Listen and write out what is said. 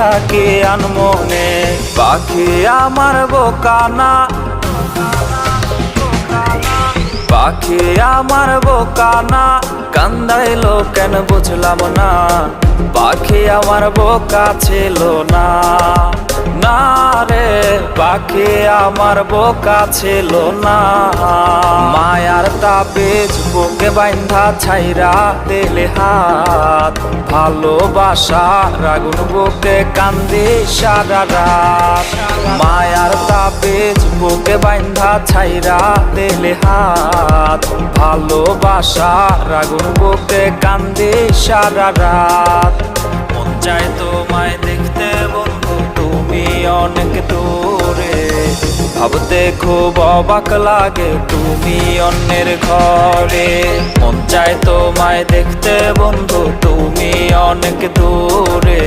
থাকি আনমনে। পাখি আমার বোকানা, পাখি আমার বোকানা, কান্দাইলো কেন বুঝলাম না। পাখি আমার বোকা ছিল না, না রে পাখি আমার বোকা ছিল না। মায়ার তাবিজ বুকে বাইন্ধা ছাইরা দিলে হাত, ভালোবাসার আগুন বুকে কান্দি সারা রাত। মায়ার তাবিজ বুকে বাইন্ধা ছাইরা দিলে হাত, ভালোবাসার আগুন বুকে কান্দি সারা রাত। মন চায় তোমায় দেখতে বন্ধু তুমি অনেক দূরে, ভাবতে খুব অবাক লাগে তুমি অন্যের ঘরে। মন চায় তোমায় দেখতে বন্ধু তুমি অনেক দূরে,